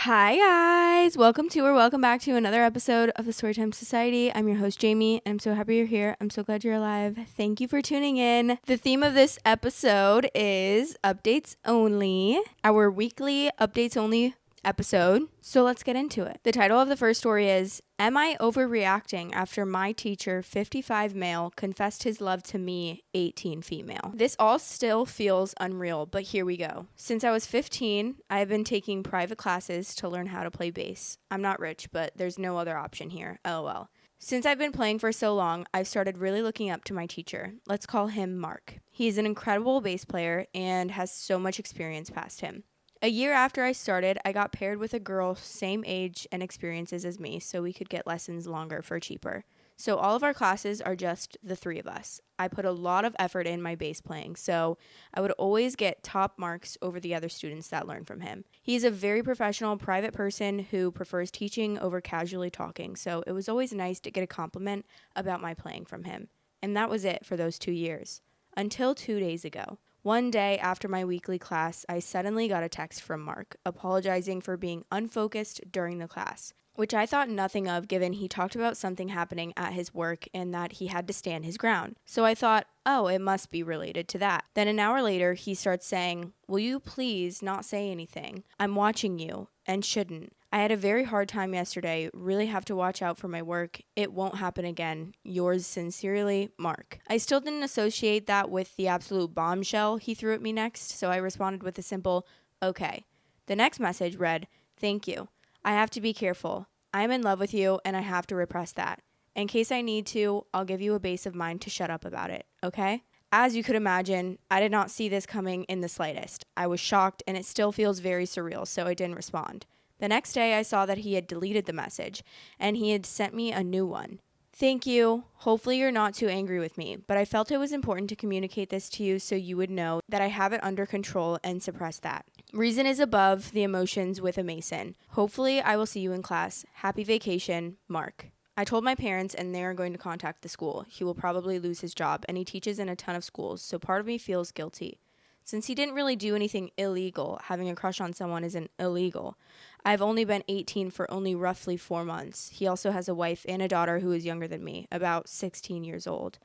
Hi guys, welcome back to another episode of the Storytime Society. I'm your host Jamie, and I'm so happy you're here. I'm so glad you're alive. Thank you for tuning in. The theme of this episode is updates only, our weekly updates only episode. So let's get into it. The title of the first story is, Am I overreacting after my teacher, 55 male, confessed his love to me, 18 female? This all still feels unreal, but here we go. Since I was 15, I have been taking private classes to learn how to play bass. I'm not rich, but there's no other option here. LOL. Since I've been playing for so long, I've started really looking up to my teacher. Let's call him Mark. He's an incredible bass player and has so much experience past him. A year after I started, I got paired with a girl same age and experiences as me, so we could get lessons longer for cheaper. So all of our classes are just the three of us. I put a lot of effort in my bass playing, so I would always get top marks over the other students that learn from him. He's a very professional, private person who prefers teaching over casually talking, so it was always nice to get a compliment about my playing from him. And that was it for those 2 years. Until 2 days ago. One day after my weekly class, I suddenly got a text from Mark, apologizing for being unfocused during the class, which I thought nothing of given he talked about something happening at his work and that he had to stand his ground. So I thought, oh, it must be related to that. Then an hour later, he starts saying, will you please not say anything? I'm watching you and shouldn't. I had a very hard time yesterday. Really have to watch out for my work. It won't happen again. Yours sincerely, Mark. I still didn't associate that with the absolute bombshell he threw at me next, so I responded with a simple, okay. The next message read, thank you. I have to be careful. I'm in love with you, and I have to repress that. In case I need to, I'll give you a base of mine to shut up about it, okay? As you could imagine, I did not see this coming in the slightest. I was shocked, and it still feels very surreal, so I didn't respond. The next day, I saw that he had deleted the message, and he had sent me a new one. Thank you. Hopefully you're not too angry with me, but I felt it was important to communicate this to you so you would know that I have it under control and suppress that. Reason is above the emotions with a Mason. Hopefully I will see you in class. Happy vacation, Mark. I told my parents and they are going to contact the school. He will probably lose his job, and he teaches in a ton of schools, so part of me feels guilty. Since he didn't really do anything illegal, having a crush on someone isn't illegal. I've only been 18 for only roughly 4 months. He also has a wife and a daughter who is younger than me, about 16 years old.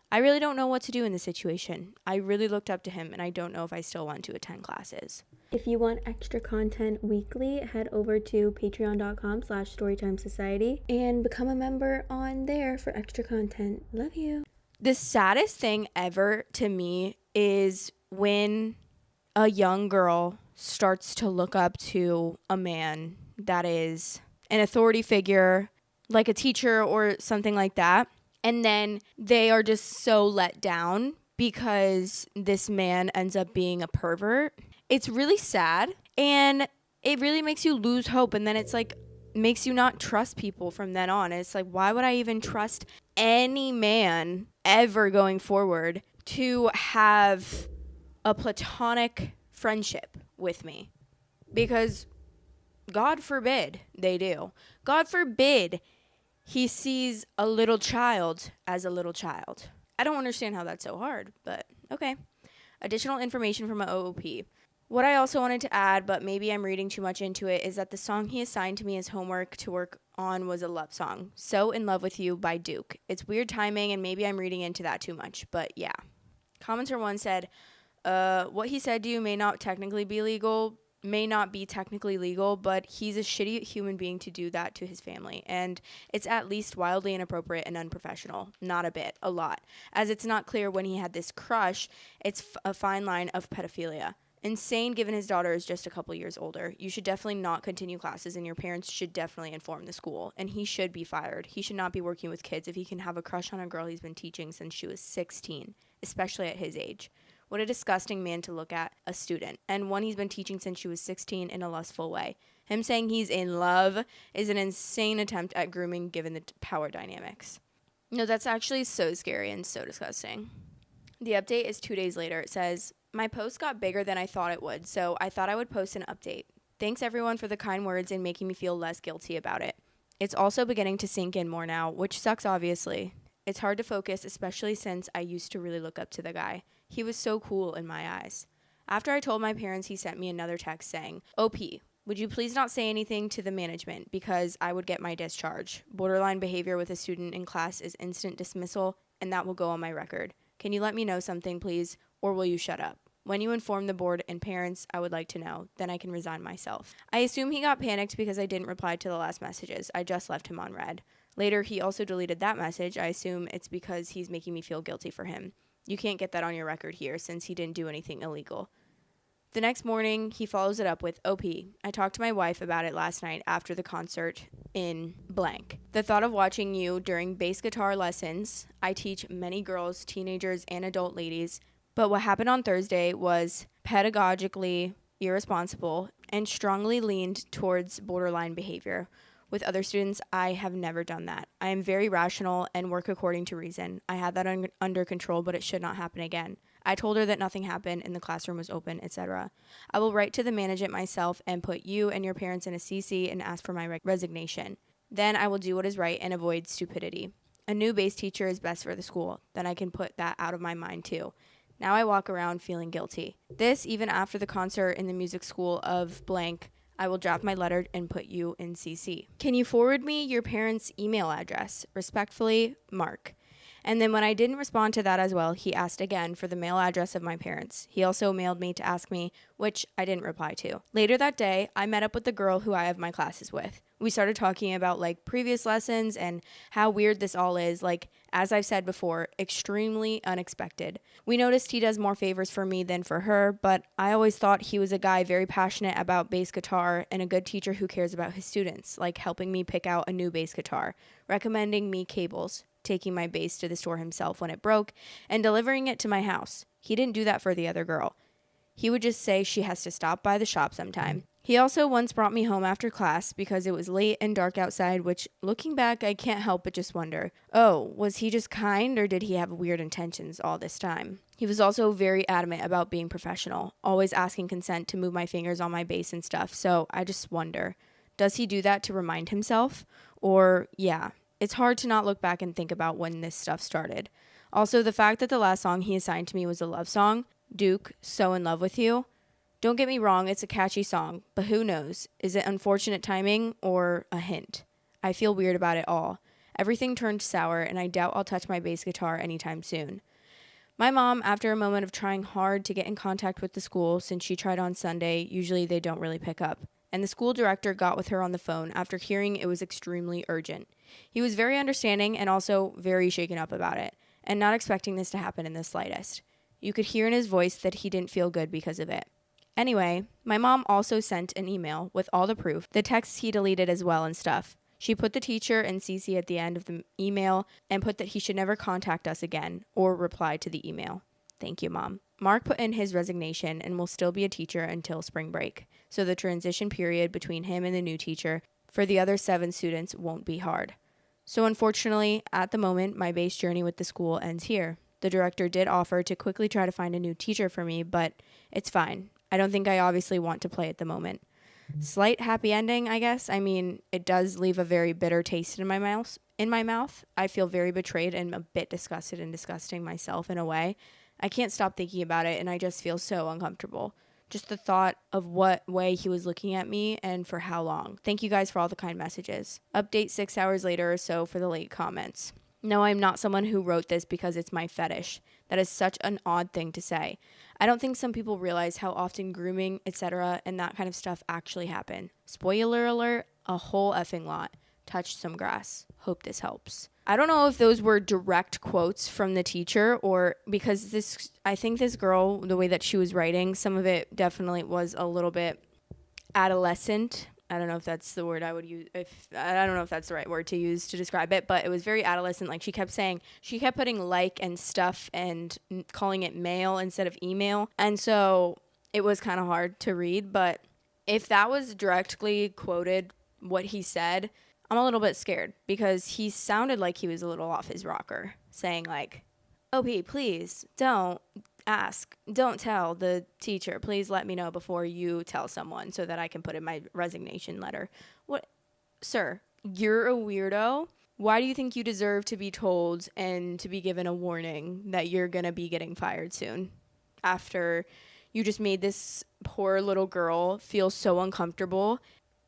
I really don't know what to do in this situation. I really looked up to him, and I don't know if I still want to attend classes. If you want extra content weekly, head over to patreon.com/storytimesociety and become a member on there for extra content. Love you. The saddest thing ever to me is when a young girl starts to look up to a man that is an authority figure, like a teacher or something like that, and then they are just so let down because this man ends up being a pervert. It's really sad, and it really makes you lose hope, and then it's like makes you not trust people from then on. It's like, why would I even trust any man ever going forward to have a platonic friendship with me? Because God forbid they do. God forbid he sees a little child as a little child. I don't understand how that's so hard, but okay. Additional information from my OOP. What I also wanted to add, but maybe I'm reading too much into it, is that the song he assigned to me as homework to work on was a love song, So In Love With You by Duke. It's weird timing, and maybe I'm reading into that too much, but yeah. Commenter 1 said, what he said to you may not be technically legal, but he's a shitty human being to do that to his family, and it's at least wildly inappropriate and unprofessional. Not a bit, a lot. As it's not clear when he had this crush, it's a fine line of pedophilia. Insane given his daughter is just a couple years older. You should definitely not continue classes, and your parents should definitely inform the school, and he should be fired. He should not be working with kids if he can have a crush on a girl he's been teaching since she was 16, especially at his age. What a disgusting man to look at, a student, and one he's been teaching since she was 16 in a lustful way. Him saying he's in love is an insane attempt at grooming given the power dynamics. No, that's actually so scary and so disgusting. The update is 2 days later. It says, my post got bigger than I thought it would, so I thought I would post an update. Thanks everyone for the kind words and making me feel less guilty about it. It's also beginning to sink in more now, which sucks obviously. It's hard to focus, especially since I used to really look up to the guy. He was so cool in my eyes. After I told my parents, he sent me another text saying, OP, Would you please not say anything to the management because I would get my discharge. Borderline behavior with a student in class is instant dismissal, and that will go on my record. Can you let me know something, please, or will you shut up? When you inform the board and parents, I would like to know. Then I can resign myself. I assume he got panicked because I didn't reply to the last messages. I just left him on read. Later, he also deleted that message. I assume it's because he's making me feel guilty for him. You can't get that on your record here since he didn't do anything illegal. The next morning, he follows it up with, OP, I talked to my wife about it last night after the concert in blank. The thought of watching you during bass guitar lessons, I teach many girls, teenagers, and adult ladies, but what happened on Thursday was pedagogically irresponsible and strongly leaned towards borderline behavior. With other students, I have never done that. I am very rational and work according to reason. I had that under control, but it should not happen again. I told her that nothing happened and the classroom was open, etc. I will write to the management myself and put you and your parents in a CC and ask for my resignation. Then I will do what is right and avoid stupidity. A new bass teacher is best for the school. Then I can put that out of my mind too. Now I walk around feeling guilty. This even after the concert in the music school of blank. I will draft my letter and put you in CC. Can you forward me your parents' email address? Respectfully, Mark. And then when I didn't respond to that as well, he asked again for the mail address of my parents. He also mailed me to ask me, which I didn't reply to. Later that day, I met up with the girl who I have my classes with. We started talking about previous lessons and how weird this all is. As I've said before, extremely unexpected. We noticed he does more favors for me than for her, but I always thought he was a guy very passionate about bass guitar and a good teacher who cares about his students, like helping me pick out a new bass guitar, recommending me cables, taking my bass to the store himself when it broke, and delivering it to my house. He didn't do that for the other girl. He would just say she has to stop by the shop sometime. He also once brought me home after class because it was late and dark outside, which, looking back, I can't help but just wonder, was he just kind or did he have weird intentions all this time? He was also very adamant about being professional, always asking consent to move my fingers on my bass and stuff, so I just wonder, does he do that to remind himself? Or, yeah. It's hard to not look back and think about when this stuff started. Also, the fact that the last song he assigned to me was a love song, Duke, So in Love With You. Don't get me wrong, it's a catchy song, but who knows? Is it unfortunate timing or a hint? I feel weird about it all. Everything turned sour, and I doubt I'll touch my bass guitar anytime soon. My mom, after a moment of trying hard to get in contact with the school since she tried on Sunday, usually they don't really pick up, and the school director got with her on the phone after hearing it was extremely urgent. He was very understanding and also very shaken up about it, and not expecting this to happen in the slightest. You could hear in his voice that he didn't feel good because of it. Anyway, my mom also sent an email with all the proof, the texts he deleted as well and stuff. She put the teacher and CC at the end of the email and put that he should never contact us again or reply to the email. Thank you, Mom. Mark put in his resignation and will still be a teacher until spring break, so the transition period between him and the new teacher for the other 7 students won't be hard. So unfortunately, at the moment, my bass journey with the school ends here. The director did offer to quickly try to find a new teacher for me, but it's fine. I don't think I obviously want to play at the moment. Slight happy ending, I guess. I mean, it does leave a very bitter taste in my mouth. I feel very betrayed and a bit disgusted and disgusting myself in a way. I can't stop thinking about it, and I just feel so uncomfortable. Just the thought of what way he was looking at me and for how long. Thank you guys for all the kind messages. Update 6 hours later or so for the late comments. No, I'm not someone who wrote this because it's my fetish. That is such an odd thing to say. I don't think some people realize how often grooming, etc., and that kind of stuff actually happen. Spoiler alert, a whole effing lot. Touch some grass. Hope this helps. I don't know if those were direct quotes from the teacher or because I think this girl, the way that she was writing, some of it definitely was a little bit adolescent. I don't know if that's the word I would use. I don't know if that's the right word to use to describe it, but it was very adolescent. She kept putting like and stuff and calling it mail instead of email. And so it was kind of hard to read. But if that was directly quoted what he said, I'm a little bit scared because he sounded like he was a little off his rocker, saying OP, please don't tell the teacher. Please let me know before you tell someone so that I can put in my resignation letter. What, sir, you're a weirdo. Why do you think you deserve to be told and to be given a warning that you're going to be getting fired soon after you just made this poor little girl feel so uncomfortable,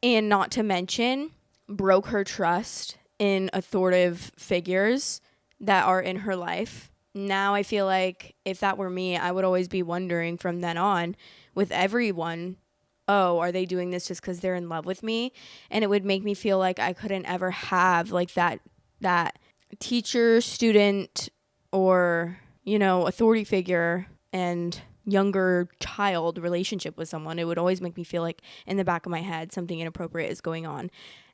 and not to mention broke her trust in authoritative figures that are in her life. Now I feel like if that were me, I would always be wondering from then on with everyone, oh, are they doing this just because they're in love with me? And it would make me feel like I couldn't ever have like that teacher, student, or, authority figure and younger child relationship with someone. It would always make me feel like in the back of my head something inappropriate is going on.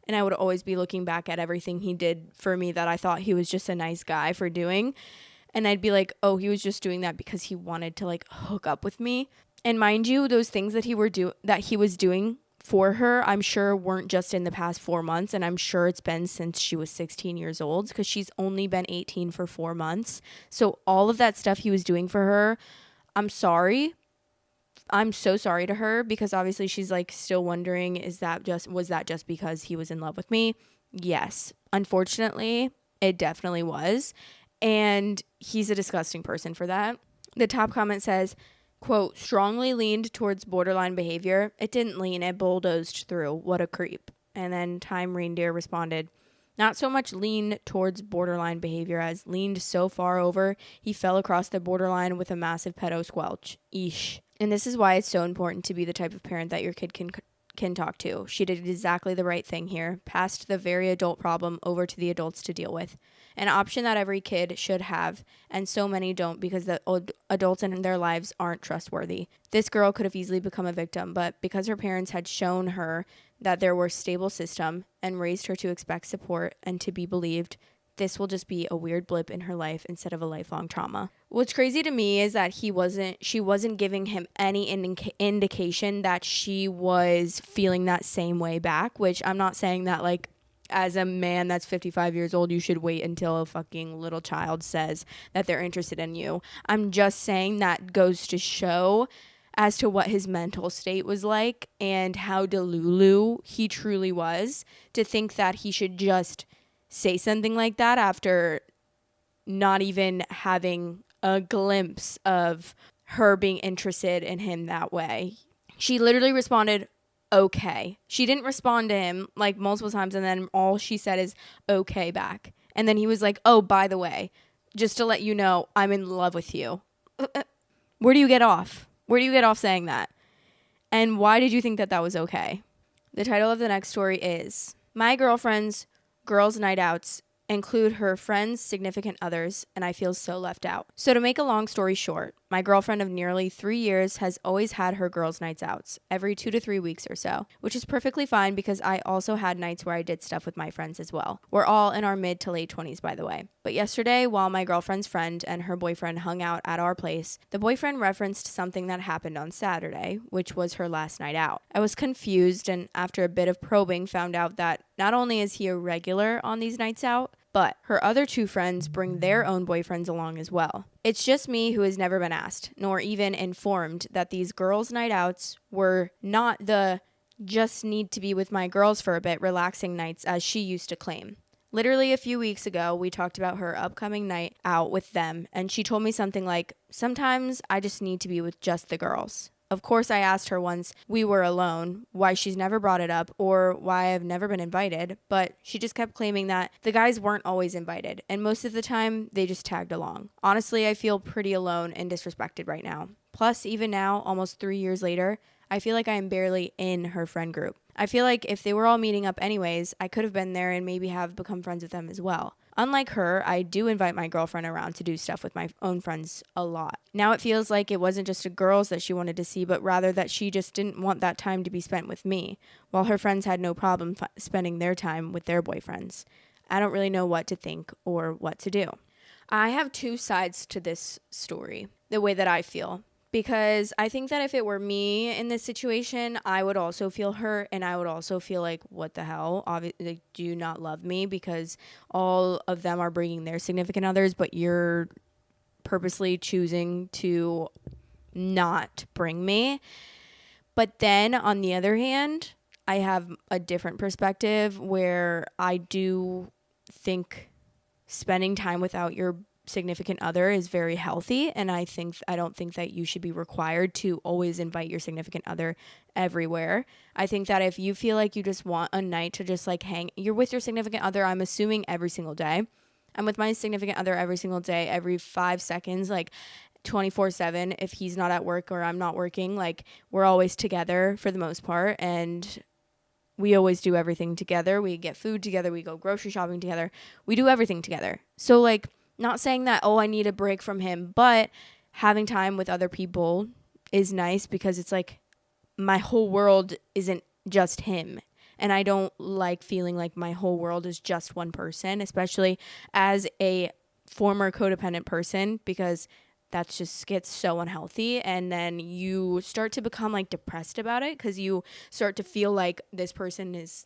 And I would always be looking back at everything he did for me that I thought he was just a nice guy for doing. And I'd be like, oh, he was just doing that because he wanted to like hook up with me. And mind you, those things that he was doing for her, I'm sure weren't just in the past 4 months. And I'm sure it's been since she was 16 years old, because she's only been 18 for 4 months. So all of that stuff he was doing for her, I'm sorry. I'm so sorry to her, because obviously she's like still wondering, was that just because he was in love with me? Yes. Unfortunately, it definitely was. And he's a disgusting person for that. The top comment says, quote, strongly leaned towards borderline behavior. It didn't lean, it bulldozed through. What a creep. And then Time Reindeer responded, not so much lean towards borderline behavior as leaned so far over he fell across the borderline with a massive pedo squelch. Eesh. And this is why it's so important to be the type of parent that your kid can talk to. She did exactly the right thing here, passed the very adult problem over to the adults to deal with. An option that every kid should have, and so many don't because the adults in their lives aren't trustworthy. This girl could have easily become a victim, but because her parents had shown her that there were stable system and raised her to expect support and to be believed, this will just be a weird blip in her life instead of a lifelong trauma. What's crazy to me is that she wasn't giving him any indication that she was feeling that same way back, which I'm not saying that like as a man that's 55 years old, you should wait until a fucking little child says that they're interested in you. I'm just saying that goes to show as to what his mental state was like and how delulu he truly was, to think that he should just say something like that after not even having a glimpse of her being interested in him that way. She literally responded, okay. She didn't respond to him like multiple times, and then all she said is okay back. And then he was like, oh, by the way, just to let you know, I'm in love with you. Where do you get off? Where do you get off saying that? And why did you think that that was okay? The title of the next story is My Girlfriend's Girls' Night Outs include her friends, significant others, and I feel so left out. So to make a long story short, my girlfriend of nearly 3 years has always had her girls' nights outs every 2 to 3 weeks or so, which is perfectly fine because I also had nights where I did stuff with my friends as well. We're all in our mid to late 20s, by the way. But yesterday, while my girlfriend's friend and her boyfriend hung out at our place, the boyfriend referenced something that happened on Saturday, which was her last night out. I was confused, and after a bit of probing, found out that not only is he a regular on these nights out, but her other two friends bring their own boyfriends along as well. It's just me who has never been asked, nor even informed, that these girls' night outs were not the just need to be with my girls for a bit relaxing nights as she used to claim. Literally a few weeks ago, we talked about her upcoming night out with them, and she told me something like, sometimes I just need to be with just the girls. Of course, I asked her once we were alone why she's never brought it up or why I've never been invited, but she just kept claiming that the guys weren't always invited, and most of the time, they just tagged along. Honestly, I feel pretty alone and disrespected right now. Plus, even now, almost 3 years later, I feel like I am barely in her friend group. I feel like if they were all meeting up anyways, I could have been there and maybe have become friends with them as well. Unlike her, I do invite my girlfriend around to do stuff with my own friends a lot. Now it feels like it wasn't just the girls that she wanted to see, but rather that she just didn't want that time to be spent with me, while her friends had no problem spending their time with their boyfriends. I don't really know what to think or what to do. I have two sides to this story, the way that I feel. Because I think that if it were me in this situation, I would also feel hurt, and I would also feel like, what the hell? Obviously, do you not love me? Because all of them are bringing their significant others, but you're purposely choosing to not bring me. But then on the other hand, I have a different perspective where I do think spending time without your significant other is very healthy, and I don't think that you should be required to always invite your significant other everywhere. I think that if you feel like you just want a night to just like hang, you're with your significant other, I'm assuming every single day. I'm with my significant other every single day, every 5 seconds, like 24/7. If he's not at work or I'm not working, like we're always together for the most part, and we always do everything together. We get food together, we go grocery shopping together, we do everything together. So like, not saying that, oh, I need a break from him, but having time with other people is nice because it's like my whole world isn't just him. And I don't like feeling like my whole world is just one person, especially as a former codependent person, because that just gets so unhealthy. And then you start to become like depressed about it because you start to feel like this person is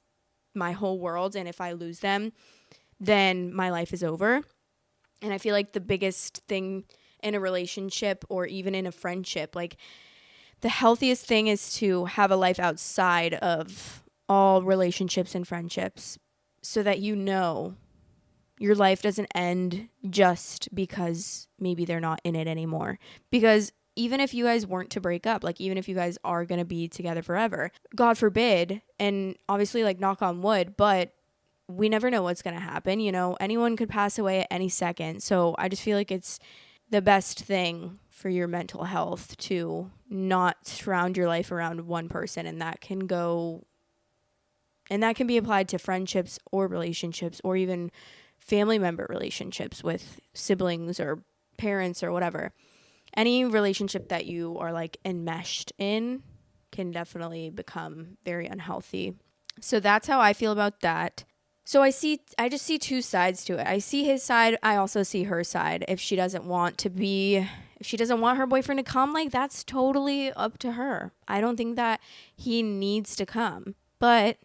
my whole world. And if I lose them, then my life is over. And I feel like the biggest thing in a relationship or even in a friendship, like the healthiest thing is to have a life outside of all relationships and friendships so that you know your life doesn't end just because maybe they're not in it anymore. Because even if you guys weren't to break up, like even if you guys are going to be together forever, God forbid, and obviously like knock on wood, but we never know what's going to happen. You know, anyone could pass away at any second. So I just feel like it's the best thing for your mental health to not surround your life around one person. And that can be applied to friendships or relationships or even family member relationships with siblings or parents or whatever. Any relationship that you are like enmeshed in can definitely become very unhealthy. So that's how I feel about that. So I just see two sides to it. I see his side. I also see her side. If she doesn't want her boyfriend to come, like that's totally up to her. I don't think that he needs to come, but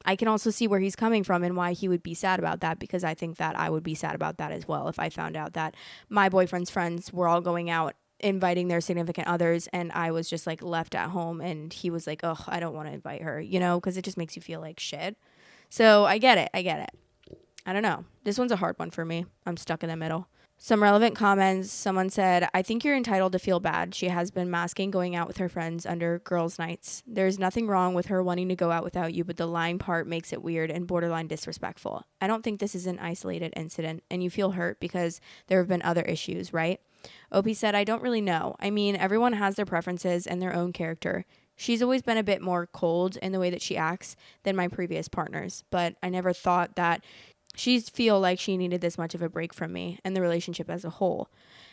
I can also see where he's coming from and why he would be sad about that, because I think that I would be sad about that as well if I found out that my boyfriend's friends were all going out inviting their significant others and I was just like left at home and he was like, oh, I don't want to invite her, you know, because it just makes you feel like shit. So I get it. I don't know. This one's a hard one for me. I'm stuck in the middle. Some relevant comments. Someone said, I think you're entitled to feel bad. She has been masking going out with her friends under girls' nights. There's nothing wrong with her wanting to go out without you, but the lying part makes it weird and borderline disrespectful. I don't think this is an isolated incident, and you feel hurt because there have been other issues, right? Opie said, I don't really know. I mean, everyone has their preferences and their own character. She's always been a bit more cold in the way that she acts than my previous partners, but I never thought that she'd feel like she needed this much of a break from me and the relationship as a whole.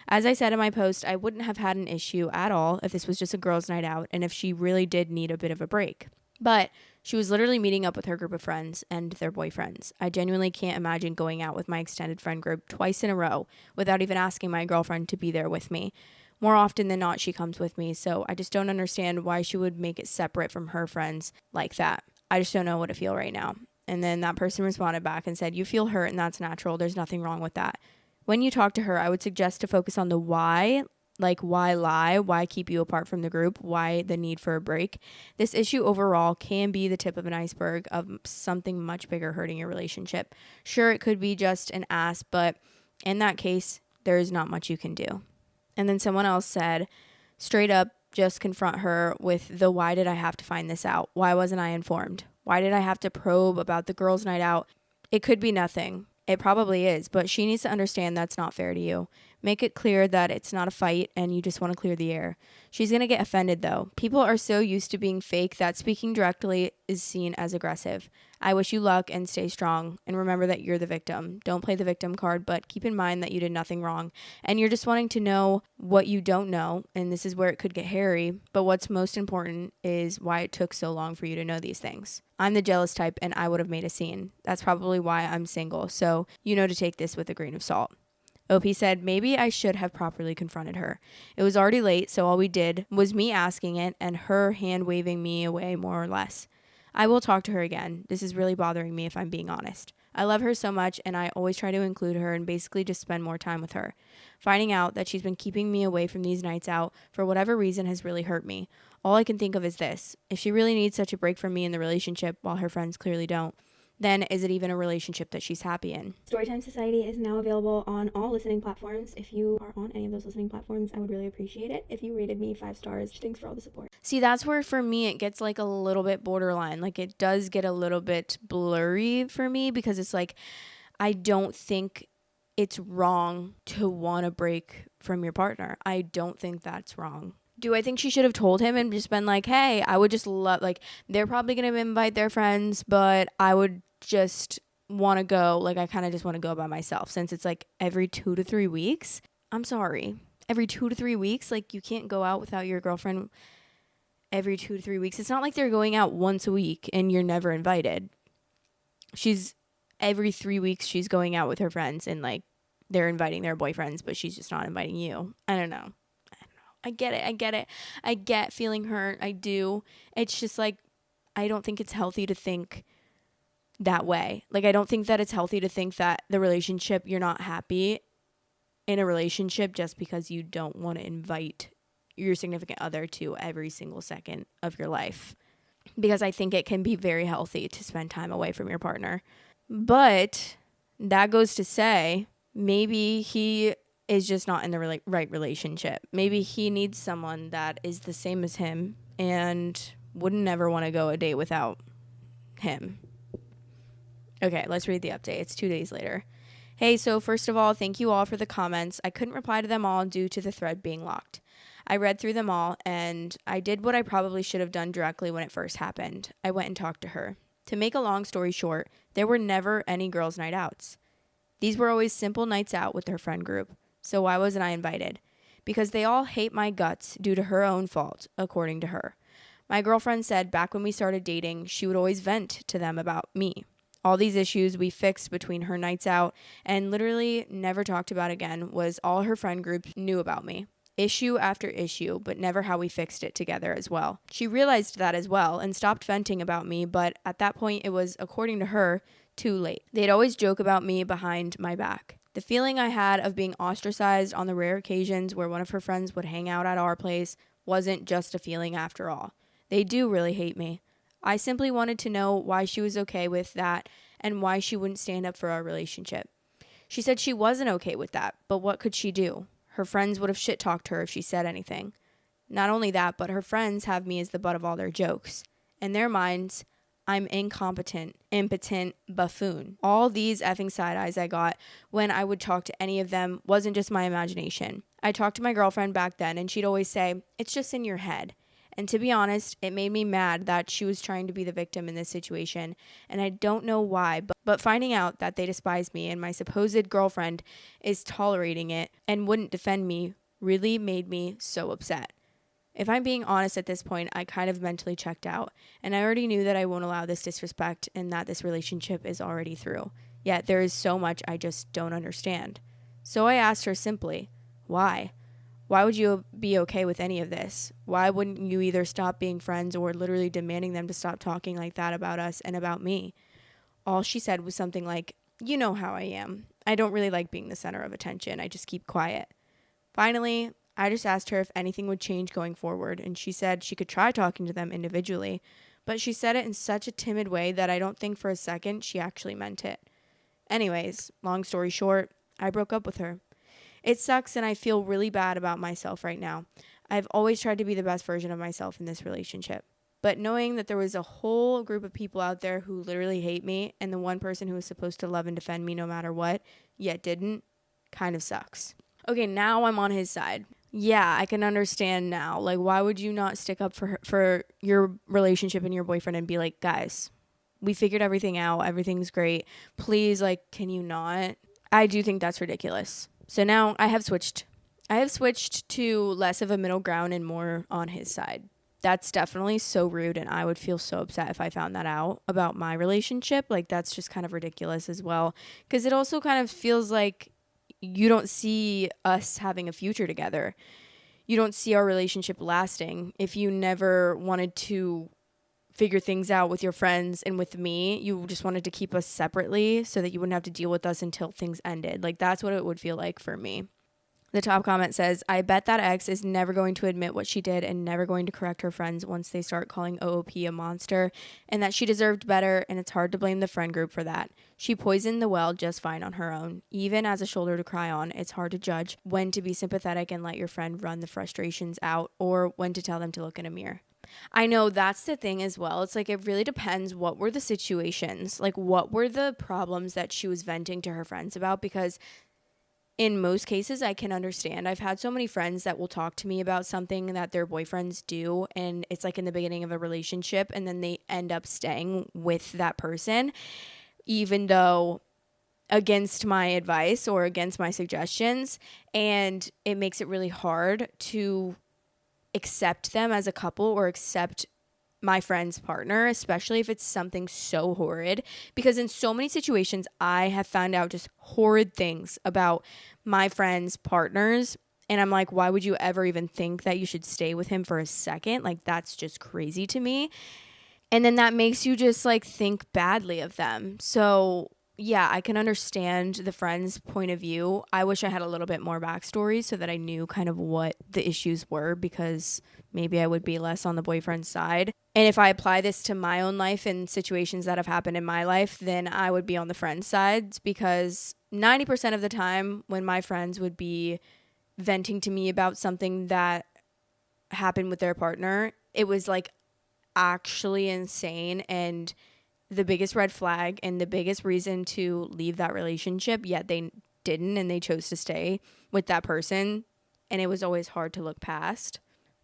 As I said in my post, I wouldn't have had an issue at all if this was just a girls' night out and if she really did need a bit of a break. But she was literally meeting up with her group of friends and their boyfriends. I genuinely can't imagine going out with my extended friend group twice in a row without even asking my girlfriend to be there with me. More often than not, she comes with me, so I just don't understand why she would make it separate from her friends like that. I just don't know what to feel right now. And then that person responded back and said, you feel hurt and that's natural. There's nothing wrong with that. When you talk to her, I would suggest to focus on the why, like why lie, why keep you apart from the group, why the need for a break. This issue overall can be the tip of an iceberg of something much bigger hurting your relationship. Sure, it could be just an ass, but in that case, there is not much you can do. And then someone else said, straight up, just confront her with the why did I have to find this out? Why wasn't I informed? Why did I have to probe about the girls' night out? It could be nothing. It probably is, but she needs to understand that's not fair to you. Make it clear that it's not a fight and you just want to clear the air. She's going to get offended though. People are so used to being fake that speaking directly is seen as aggressive. I wish you luck and stay strong. And remember that you're the victim. Don't play the victim card, but keep in mind that you did nothing wrong. And you're just wanting to know what you don't know. And this is where it could get hairy. But what's most important is why it took so long for you to know these things. I'm the jealous type and I would have made a scene. That's probably why I'm single. So you know to take this with a grain of salt. OP said, maybe I should have properly confronted her. It was already late, so all we did was me asking it and her hand waving me away more or less. I will talk to her again. This is really bothering me if I'm being honest. I love her so much and I always try to include her and basically just spend more time with her. Finding out that she's been keeping me away from these nights out for whatever reason has really hurt me. All I can think of is this. If she really needs such a break from me in the relationship while her friends clearly don't, then is it even a relationship that she's happy in? Storytime Society is now available on all listening platforms. If you are on any of those listening platforms, I would really appreciate it if you rated me 5 stars. Thanks for all the support. See, that's where for me it gets like a little bit borderline. Like it does get a little bit blurry for me because it's like I don't think it's wrong to want to break from your partner. I don't think that's wrong. Do I think she should have told him and just been like, hey, I would just love, like, they're probably going to invite their friends, but I would just want to go. Like, I kind of just want to go by myself since it's like every 2 to 3 weeks. I'm sorry. Every 2 to 3 weeks, like, you can't go out without your girlfriend every 2 to 3 weeks. It's not like they're going out once a week and you're never invited. Every 3 weeks, she's going out with her friends and, like, they're inviting their boyfriends, but she's just not inviting you. I don't know. I get it. I get feeling hurt. I do. It's just like, I don't think it's healthy to think that way. Like, I don't think that it's healthy to think that the relationship, you're not happy in a relationship just because you don't want to invite your significant other to every single second of your life. Because I think it can be very healthy to spend time away from your partner. But that goes to say, maybe he is just not in the right relationship. Maybe he needs someone that is the same as him and wouldn't ever want to go a date without him. Okay, let's read the update. It's 2 days later. Hey, so first of all, thank you all for the comments. I couldn't reply to them all due to the thread being locked. I read through them all, and I did what I probably should have done directly when it first happened. I went and talked to her. To make a long story short, there were never any girls' night outs. These were always simple nights out with her friend group. So why wasn't I invited? Because they all hate my guts due to her own fault, according to her. My girlfriend said back when we started dating, she would always vent to them about me. All these issues we fixed between her nights out and literally never talked about again was all her friend group knew about me. Issue after issue, but never how we fixed it together as well. She realized that as well and stopped venting about me, but at that point it was, according to her, too late. They'd always joke about me behind my back. The feeling I had of being ostracized on the rare occasions where one of her friends would hang out at our place wasn't just a feeling after all. They do really hate me. I simply wanted to know why she was okay with that and why she wouldn't stand up for our relationship. She said she wasn't okay with that, but what could she do? Her friends would have shit-talked her if she said anything. Not only that, but her friends have me as the butt of all their jokes. In their minds, I'm incompetent, impotent, buffoon. All these effing side eyes I got when I would talk to any of them wasn't just my imagination. I talked to my girlfriend back then and she'd always say, it's just in your head. And to be honest, it made me mad that she was trying to be the victim in this situation. And I don't know why, but finding out that they despise me and my supposed girlfriend is tolerating it and wouldn't defend me really made me so upset. If I'm being honest at this point, I kind of mentally checked out, and I already knew that I won't allow this disrespect and that this relationship is already through. Yet there is so much I just don't understand. So I asked her simply, why? Why would you be okay with any of this? Why wouldn't you either stop being friends or literally demanding them to stop talking like that about us and about me? All she said was something like, you know how I am. I don't really like being the center of attention. I just keep quiet. Finally, I just asked her if anything would change going forward, and she said she could try talking to them individually, but she said it in such a timid way that I don't think for a second she actually meant it. Anyways, long story short, I broke up with her. It sucks and I feel really bad about myself right now. I've always tried to be the best version of myself in this relationship. But knowing that there was a whole group of people out there who literally hate me and the one person who was supposed to love and defend me no matter what, yet didn't, kind of sucks. Okay, now I'm on his side. Yeah, I can understand now. Like, why would you not stick up for your relationship and your boyfriend and be like, guys, we figured everything out. Everything's great. Please, like, can you not? I do think that's ridiculous. So now I have switched. To less of a middle ground and more on his side. That's definitely so rude, and I would feel so upset if I found that out about my relationship. Like, that's just kind of ridiculous as well, because it also kind of feels like you don't see us having a future together. You don't see our relationship lasting. If you never wanted to figure things out with your friends and with me, you just wanted to keep us separately so that you wouldn't have to deal with us until things ended. Like, that's what it would feel like for me. The top comment says, I bet that ex is never going to admit what she did and never going to correct her friends once they start calling OOP a monster and that she deserved better, and it's hard to blame the friend group for that. She poisoned the well just fine on her own. Even as a shoulder to cry on, it's hard to judge when to be sympathetic and let your friend run the frustrations out or when to tell them to look in a mirror. I know that's the thing as well. It's like it really depends what were the situations, like what were the problems that she was venting to her friends about, because in most cases, I can understand. I've had so many friends that will talk to me about something that their boyfriends do, and it's like in the beginning of a relationship, and then they end up staying with that person, even though against my advice or against my suggestions, and it makes it really hard to accept them as a couple or accept my friend's partner, especially if it's something so horrid, because in so many situations I have found out just horrid things about my friends' partners, and I'm like, why would you ever even think that you should stay with him for a second? Like, that's just crazy to me. And then that makes you just like think badly of them. So yeah, I can understand the friend's point of view. I wish I had a little bit more backstory so that I knew kind of what the issues were, because maybe I would be less on the boyfriend's side. And if I apply this to my own life and situations that have happened in my life, then I would be on the friend's side, because 90% of the time when my friends would be venting to me about something that happened with their partner, it was like actually insane and the biggest red flag and the biggest reason to leave that relationship, yet they didn't and they chose to stay with that person, and it was always hard to look past.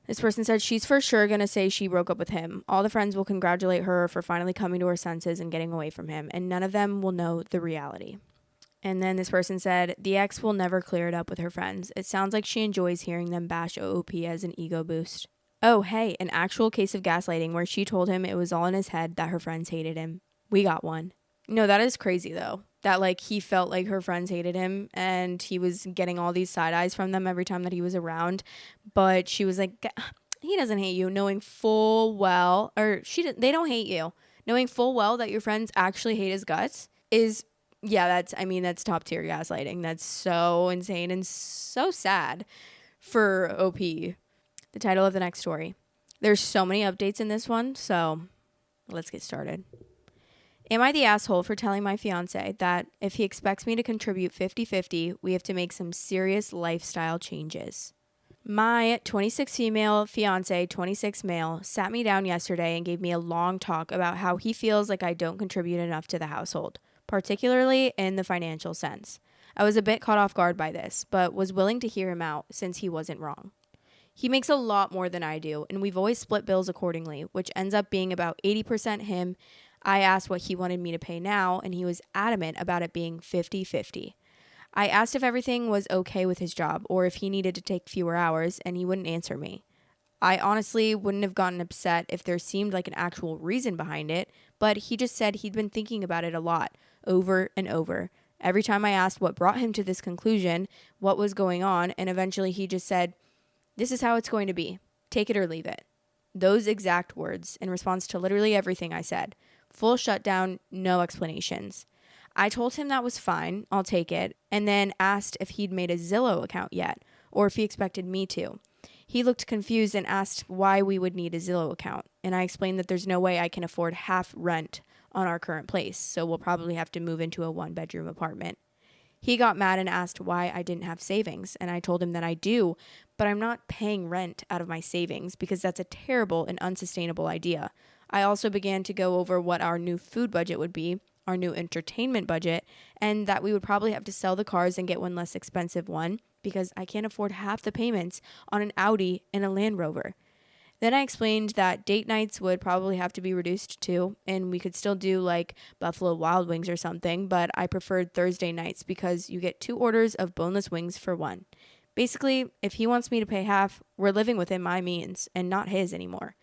This person said she's for sure going to say she broke up with him. All the friends will congratulate her for finally coming to her senses and getting away from him, and none of them will know the reality. And then this person said, the ex will never clear it up with her friends. It sounds like she enjoys hearing them bash OOP as an ego boost. Oh, hey, an actual case of gaslighting where she told him it was all in his head that her friends hated him. We got one. No, that is crazy though. That like he felt like her friends hated him and he was getting all these side eyes from them every time that he was around. But she was like, he doesn't hate you, knowing full well, or they don't hate you. Knowing full well that your friends actually hate his guts is, yeah, that's top tier gaslighting. That's so insane and so sad for OP. The title of the next story. There's so many updates in this one, so let's get started. Am I the asshole for telling my fiance that if he expects me to contribute 50-50, we have to make some serious lifestyle changes? My 26 female fiance, 26 male, sat me down yesterday and gave me a long talk about how he feels like I don't contribute enough to the household, particularly in the financial sense. I was a bit caught off guard by this, but was willing to hear him out since he wasn't wrong. He makes a lot more than I do, and we've always split bills accordingly, which ends up being about 80% him. I asked what he wanted me to pay now, and he was adamant about it being 50-50. I asked if everything was okay with his job or if he needed to take fewer hours, and he wouldn't answer me. I honestly wouldn't have gotten upset if there seemed like an actual reason behind it, but he just said he'd been thinking about it a lot, over and over. Every time I asked what brought him to this conclusion, what was going on, and eventually he just said, this is how it's going to be. Take it or leave it. Those exact words in response to literally everything I said. Full shutdown, no explanations. I told him that was fine, I'll take it, and then asked if he'd made a Zillow account yet, or if he expected me to. He looked confused and asked why we would need a Zillow account, and I explained that there's no way I can afford half rent on our current place, so we'll probably have to move into a one-bedroom apartment. He got mad and asked why I didn't have savings, and I told him that I do, but I'm not paying rent out of my savings because that's a terrible and unsustainable idea. I also began to go over what our new food budget would be, our new entertainment budget, and that we would probably have to sell the cars and get one less expensive one because I can't afford half the payments on an Audi and a Land Rover. Then I explained that date nights would probably have to be reduced too, and we could still do like Buffalo Wild Wings or something, but I preferred Thursday nights because you get 2 orders of boneless wings for one. Basically, if he wants me to pay half, we're living within my means and not his anymore.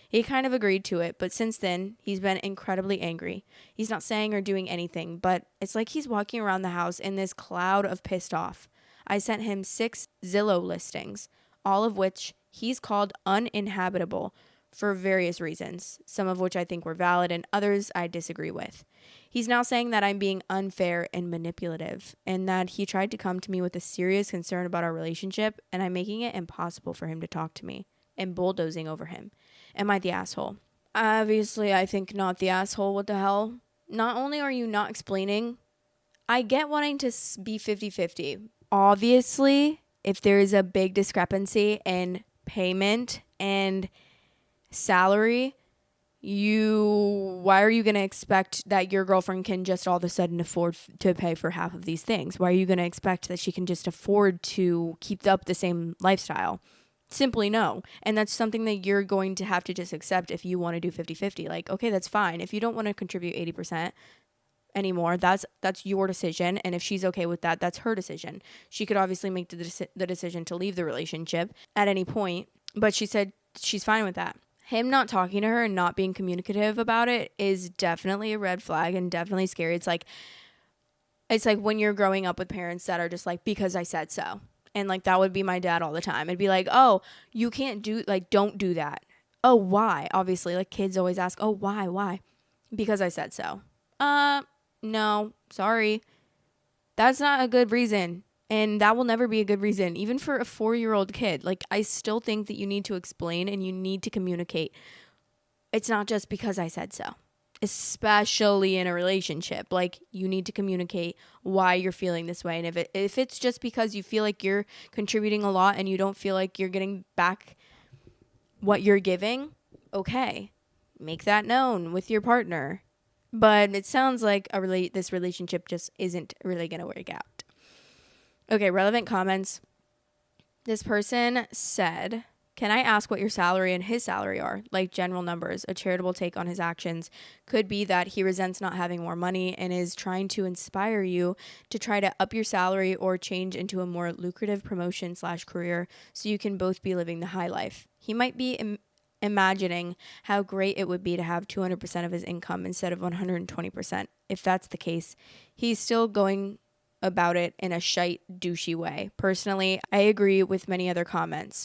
He kind of agreed to it, but since then, he's been incredibly angry. He's not saying or doing anything, but it's like he's walking around the house in this cloud of pissed off. I sent him 6 Zillow listings, all of which he's called uninhabitable, for various reasons, some of which I think were valid and others I disagree with. He's now saying that I'm being unfair and manipulative, and that he tried to come to me with a serious concern about our relationship, and I'm making it impossible for him to talk to me and bulldozing over him. Am I the asshole? Obviously, I think not the asshole. What the hell? Not only are you not explaining, I get wanting to be 50-50. Obviously, if there is a big discrepancy in payment and salary, why are you going to expect that your girlfriend can just all of a sudden afford to pay for half of these things? Why are you going to expect that she can just afford to keep up the same lifestyle? Simply no. And that's something that you're going to have to just accept if you want to do 50-50. Like, okay, that's fine. If you don't want to contribute 80% anymore, that's your decision. And if she's okay with that, that's her decision. She could obviously make the decision to leave the relationship at any point, but she said she's fine with that. Him not talking to her and not being communicative about it is definitely a red flag and definitely scary. It's like when you're growing up with parents that are just like, because I said so. And like, that would be my dad all the time. It'd be like, oh, you can't do, like, don't do that. Oh, why? Obviously, like, kids always ask, oh, why? Because I said so. No, sorry. That's not a good reason. And that will never be a good reason, even for a 4-year-old kid. Like, I still think that you need to explain and you need to communicate. It's not just because I said so, especially in a relationship. Like, you need to communicate why you're feeling this way. And if it's just because you feel like you're contributing a lot and you don't feel like you're getting back what you're giving, okay, make that known with your partner. But it sounds like this relationship just isn't really going to work out. Okay, relevant comments. This person said, can I ask what your salary and his salary are? Like general numbers. A charitable take on his actions could be that he resents not having more money and is trying to inspire you to try to up your salary or change into a more lucrative promotion/career so you can both be living the high life. He might be imagining how great it would be to have 200% of his income instead of 120%. If that's the case, he's still going about it in a shite, douchey way. Personally, I agree with many other comments.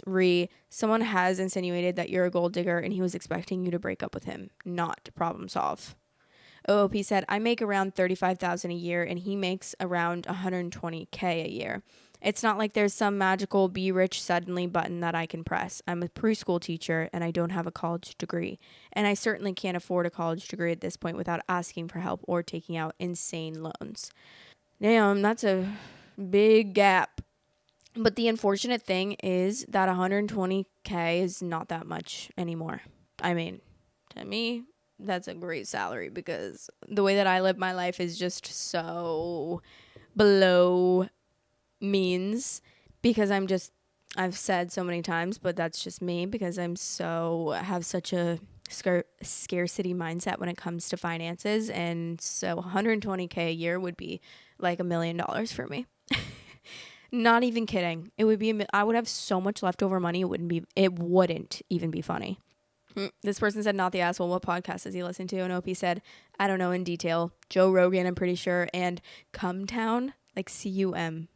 Someone has insinuated that you're a gold digger and he was expecting you to break up with him. Not problem solve. OOP said, I make around $35,000 a year and he makes around $120K a year. It's not like there's some magical be rich suddenly button that I can press. I'm a preschool teacher and I don't have a college degree. And I certainly can't afford a college degree at this point without asking for help or taking out insane loans. Damn, that's a big gap. But the unfortunate thing is that 120K is not that much anymore. I mean, to me, that's a great salary because the way that I live my life is just so below means because I've said so many times, but that's just me because have such a scarcity mindset when it comes to finances. And so 120K a year would be like $1 million for me. Not even kidding. It would be, I would have so much leftover money. It wouldn't even be funny. This person said, not the asshole. What podcast does he listen to? And OP said, I don't know in detail. Joe Rogan, I'm pretty sure. And Cumtown, like C-U-M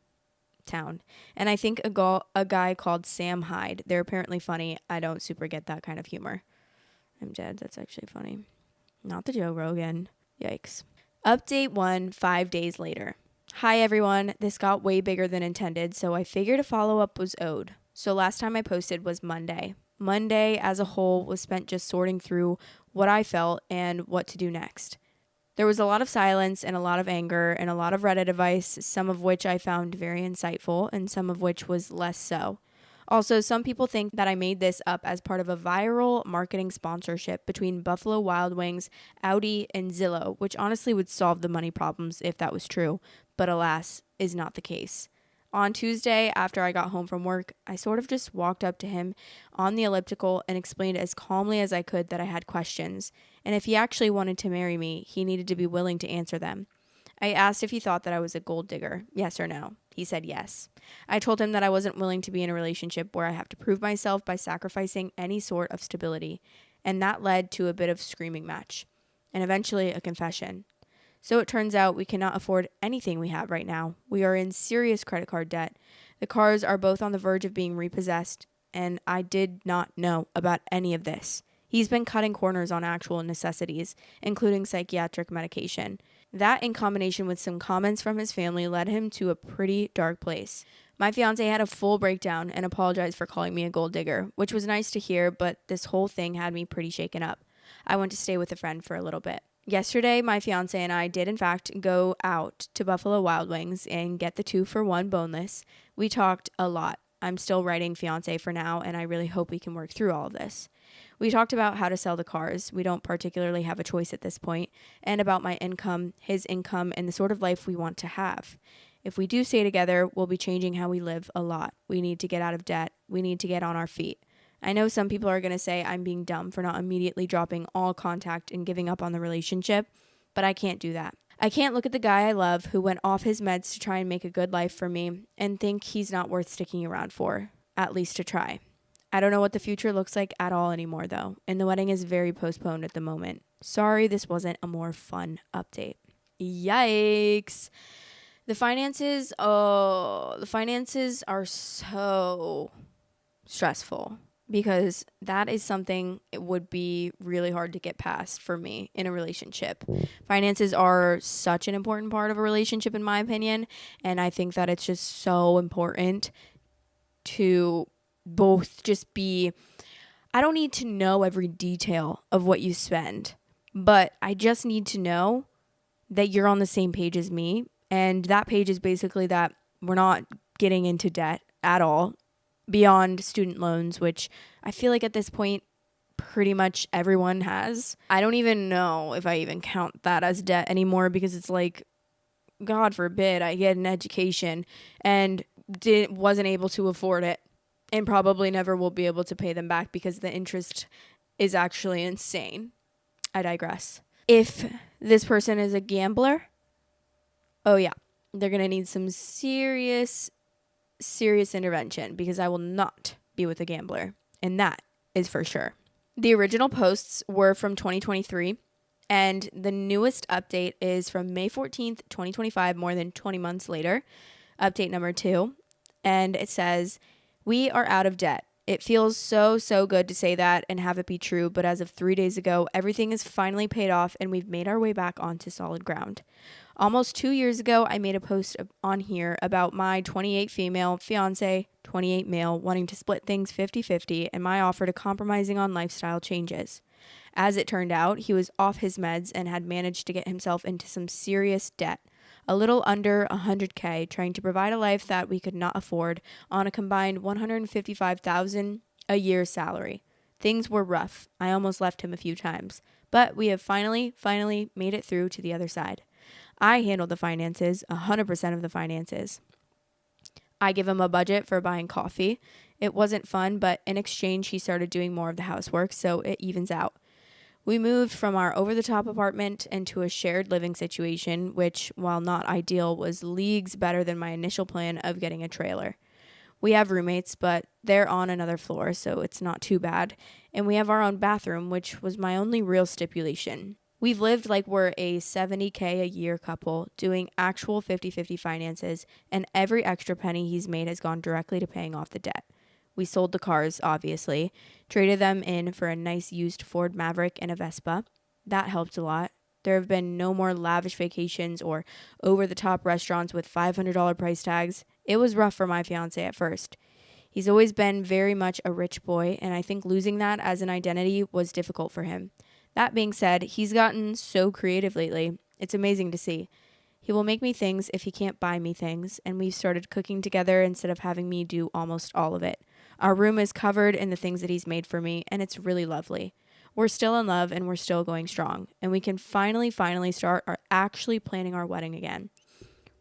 town. And I think a guy called Sam Hyde. They're apparently funny. I don't super get that kind of humor. I'm dead. That's actually funny. Not the Joe Rogan. Yikes. Update 1, 5 days later. Hi, everyone. This got way bigger than intended, so I figured a follow-up was owed. So last time I posted was Monday. Monday as a whole was spent just sorting through what I felt and what to do next. There was a lot of silence and a lot of anger and a lot of Reddit advice, some of which I found very insightful and some of which was less so. Also, some people think that I made this up as part of a viral marketing sponsorship between Buffalo Wild Wings, Audi, and Zillow, which honestly would solve the money problems if that was true, but alas, is not the case. On Tuesday, after I got home from work, I sort of just walked up to him on the elliptical and explained as calmly as I could that I had questions, and if he actually wanted to marry me, he needed to be willing to answer them. I asked if he thought that I was a gold digger, yes or no. He said yes. I told him that I wasn't willing to be in a relationship where I have to prove myself by sacrificing any sort of stability, and that led to a bit of screaming match, and eventually a confession. So it turns out we cannot afford anything we have right now. We are in serious credit card debt. The cars are both on the verge of being repossessed, and I did not know about any of this. He's been cutting corners on actual necessities, including psychiatric medication. That, in combination with some comments from his family, led him to a pretty dark place. My fiance had a full breakdown and apologized for calling me a gold digger, which was nice to hear, but this whole thing had me pretty shaken up. I went to stay with a friend for a little bit. Yesterday, my fiance and I did in fact go out to Buffalo Wild Wings and get the 2-for-1 boneless. We talked a lot. I'm still writing fiance for now, and I really hope we can work through all of this. We talked about how to sell the cars. We don't particularly have a choice at this point, and about my income, his income, and the sort of life we want to have. If we do stay together, we'll be changing how we live a lot. We need to get out of debt. We need to get on our feet. I know some people are going to say I'm being dumb for not immediately dropping all contact and giving up on the relationship, but I can't do that. I can't look at the guy I love who went off his meds to try and make a good life for me and think he's not worth sticking around for, at least to try. I don't know what the future looks like at all anymore, though, and the wedding is very postponed at the moment. Sorry this wasn't a more fun update. Yikes. The finances are so stressful because that is something it would be really hard to get past for me in a relationship. Finances are such an important part of a relationship, in my opinion, and I think that it's just so important to both just be, I don't need to know every detail of what you spend, but I just need to know that you're on the same page as me. And that page is basically that we're not getting into debt at all beyond student loans, which I feel like at this point, pretty much everyone has. I don't even know if I even count that as debt anymore because it's like, God forbid I get an education and wasn't able to afford it and probably never will be able to pay them back because the interest is actually insane. I digress. If this person is a gambler, oh yeah, they're going to need some serious intervention because I will not be with a gambler. And that is for sure. The original posts were from 2023 and the newest update is from May 14th, 2025, more than 20 months later. Update number 2. And it says, "We are out of debt. It feels so good to say that and have it be true, but as of 3 days ago, everything is finally paid off and we've made our way back onto solid ground. Almost 2 years ago, I made a post on here about my 28 female fiance, 28 male, wanting to split things 50-50 and my offer to compromising on lifestyle changes. As it turned out, he was off his meds and had managed to get himself into some serious debt. A little under $100K, trying to provide a life that we could not afford on a combined $155,000 a year salary. Things were rough. I almost left him a few times, but we have finally made it through to the other side. I handled the finances, 100% of the finances. I give him a budget for buying coffee. It wasn't fun, but in exchange, he started doing more of the housework, so it evens out. We moved from our over-the-top apartment into a shared living situation, which, while not ideal, was leagues better than my initial plan of getting a trailer. We have roommates, but they're on another floor, so it's not too bad. And we have our own bathroom, which was my only real stipulation. We've lived like we're a $70K a year couple, doing actual 50-50 finances, and every extra penny he's made has gone directly to paying off the debt. We sold the cars, obviously, traded them in for a nice used Ford Maverick and a Vespa. That helped a lot. There have been no more lavish vacations or over-the-top restaurants with $500 price tags. It was rough for my fiance at first. He's always been very much a rich boy, and I think losing that as an identity was difficult for him. That being said, he's gotten so creative lately. It's amazing to see. He will make me things if he can't buy me things, and we've started cooking together instead of having me do almost all of it. Our room is covered in the things that he's made for me, and it's really lovely. We're still in love, and we're still going strong, and we can finally start actually planning our wedding again.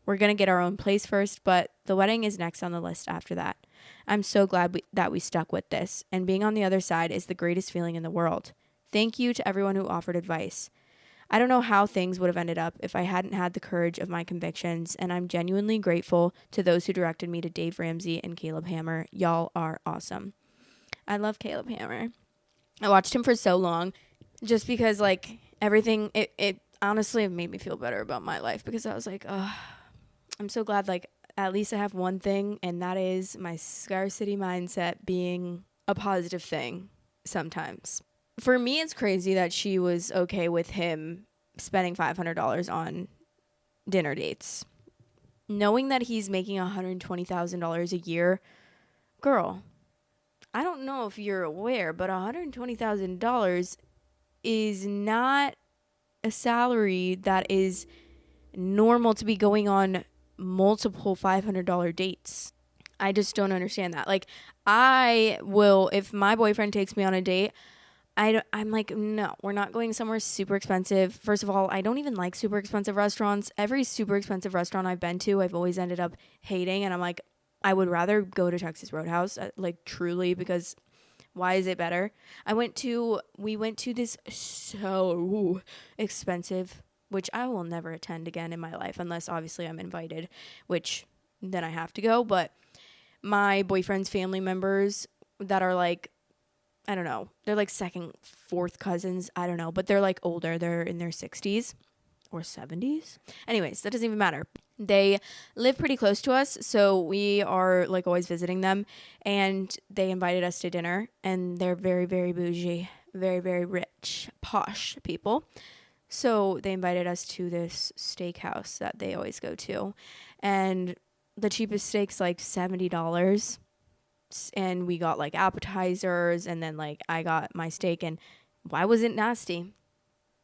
We're going to get our own place first, but the wedding is next on the list after that. I'm so glad that we stuck with this, and being on the other side is the greatest feeling in the world. Thank you to everyone who offered advice. I don't know how things would have ended up if I hadn't had the courage of my convictions, and I'm genuinely grateful to those who directed me to Dave Ramsey and Caleb Hammer. Y'all are awesome." I love Caleb Hammer. I watched him for so long just because, like, everything, it honestly made me feel better about my life because I was like, oh, I'm so glad, like, at least I have one thing, and that is my scarcity mindset being a positive thing sometimes. For me, it's crazy that she was okay with him spending $500 on dinner dates. Knowing that he's making $120,000 a year, girl, I don't know if you're aware, but $120,000 is not a salary that is normal to be going on multiple $500 dates. I just don't understand that. Like, I will, if my boyfriend takes me on a date, I'm like, no, we're not going somewhere super expensive. First of all, I don't even like super expensive restaurants. Every super expensive restaurant I've been to, I've always ended up hating. And I'm like, I would rather go to Texas Roadhouse, like truly, because why is it better? We went to this so expensive, which I will never attend again in my life, unless obviously I'm invited, which then I have to go. But my boyfriend's family members that are like, I don't know, they're like second, fourth cousins. I don't know, but they're like older. They're in their 60s or 70s. Anyways, that doesn't even matter. They live pretty close to us, so we are like always visiting them, and they invited us to dinner, and they're very, very bougie, very, very rich, posh people. So they invited us to this steakhouse that they always go to, and the cheapest steak's like $70, and we got like appetizers, and then like I got my steak, and why was it nasty?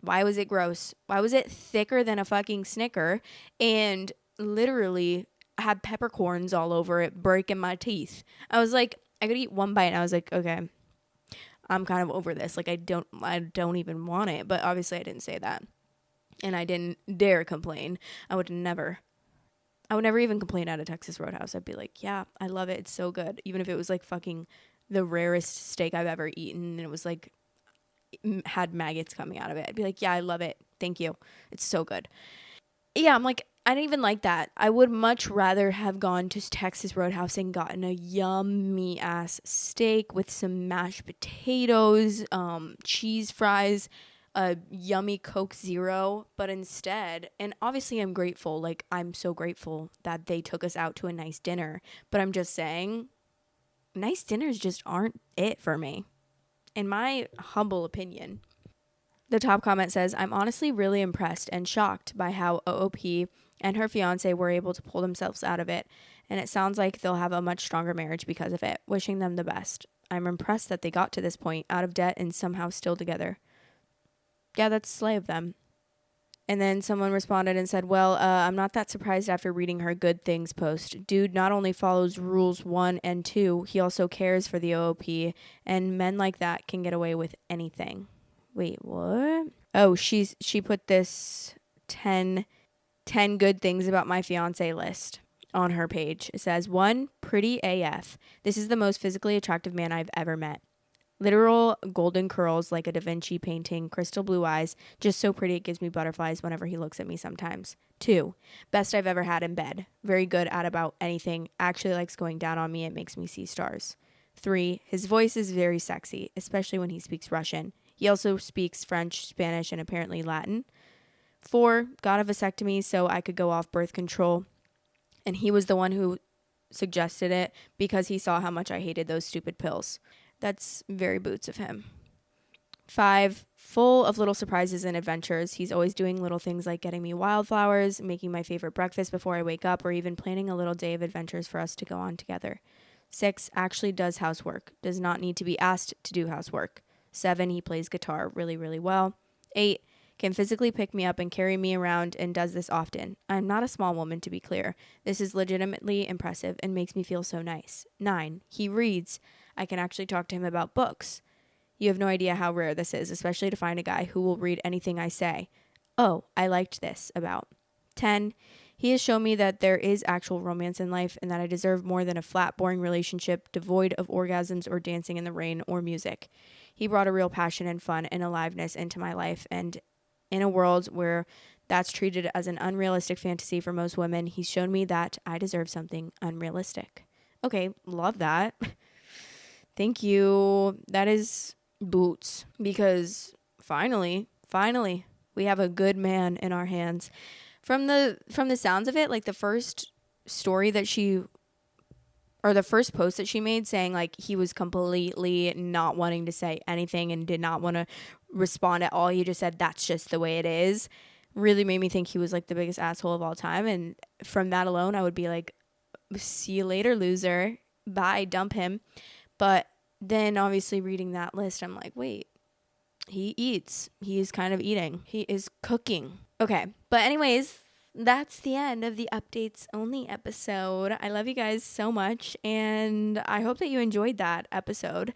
Why was it gross? Why was it thicker than a fucking Snicker and literally had peppercorns all over it, breaking my teeth? I was like, I could eat one bite and I was like, okay, I'm kind of over this. Like I don't even want it. But obviously I didn't say that. And I didn't dare complain. I would never even complain at a Texas Roadhouse. I'd be like, yeah, I love it. It's so good. Even if it was like fucking the rarest steak I've ever eaten and it was like had maggots coming out of it, I'd be like, yeah, I love it. Thank you. It's so good. Yeah, I'm like, I didn't even like that. I would much rather have gone to Texas Roadhouse and gotten a yummy ass steak with some mashed potatoes, cheese fries, a yummy Coke Zero. But instead, and obviously I'm grateful, like I'm so grateful that they took us out to a nice dinner. But I'm just saying, nice dinners just aren't it for me, in my humble opinion. The top comment says, I'm honestly really impressed and shocked by how OOP and her fiance were able to pull themselves out of it, and it sounds like they'll have a much stronger marriage because of it. Wishing them the best. I'm impressed that they got to this point, out of debt and somehow still together. Yeah, that's slay of them. And then someone responded and said, well, I'm not that surprised after reading her good things post. Dude not only follows rules 1 and 2, he also cares for the OOP, and men like that can get away with anything. Wait, what? Oh, she put this 10 good things about my fiance list on her page. It says, 1, pretty AF. This is the most physically attractive man I've ever met. Literal golden curls like a Da Vinci painting, crystal blue eyes, just so pretty it gives me butterflies whenever he looks at me sometimes. 2, best I've ever had in bed. Very good at about anything, actually likes going down on me, it makes me see stars. 3, his voice is very sexy, especially when he speaks Russian. He also speaks French, Spanish, and apparently Latin. 4, got a vasectomy so I could go off birth control, and he was the one who suggested it because he saw how much I hated those stupid pills. That's very boots of him. 5, full of little surprises and adventures. He's always doing little things like getting me wildflowers, making my favorite breakfast before I wake up, or even planning a little day of adventures for us to go on together. 6, actually does housework. Does not need to be asked to do housework. 7, he plays guitar really, really well. 8, can physically pick me up and carry me around and does this often. I'm not a small woman, to be clear. This is legitimately impressive and makes me feel so nice. 9, he reads. I can actually talk to him about books. You have no idea how rare this is, especially to find a guy who will read anything I say. Oh, I liked this about. 10, he has shown me that there is actual romance in life and that I deserve more than a flat, boring relationship devoid of orgasms or dancing in the rain or music. He brought a real passion and fun and aliveness into my life, and in a world where that's treated as an unrealistic fantasy for most women, he's shown me that I deserve something unrealistic. Okay, love that. Thank you. That is boots, because finally, we have a good man in our hands. From the sounds of it, like the first story that she or the first post that she made saying like he was completely not wanting to say anything and did not want to respond at all. He just said that's just the way it is. Really made me think he was like the biggest asshole of all time. And from that alone, I would be like, see you later, loser. Bye, dump him. But then obviously reading that list, I'm like, wait, he eats. He's kind of eating. He is cooking. Okay. But anyways, that's the end of the updates only episode. I love you guys so much, and I hope that you enjoyed that episode.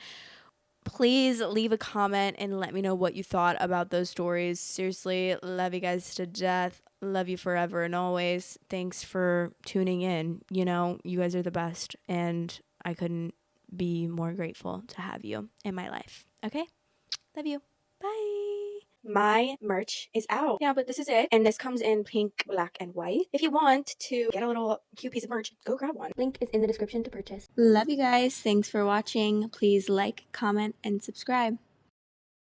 Please leave a comment and let me know what you thought about those stories. Seriously, love you guys to death. Love you forever and always. Thanks for tuning in. You know, you guys are the best, and I couldn't be more grateful to have you in my life. Okay? Love you. Bye. My merch is out. Yeah, but this is it. And this comes in pink, black, and white. If you want to get a little cute piece of merch, go grab one. Link is in the description to purchase. Love you guys. Thanks for watching. Please like, comment, and subscribe.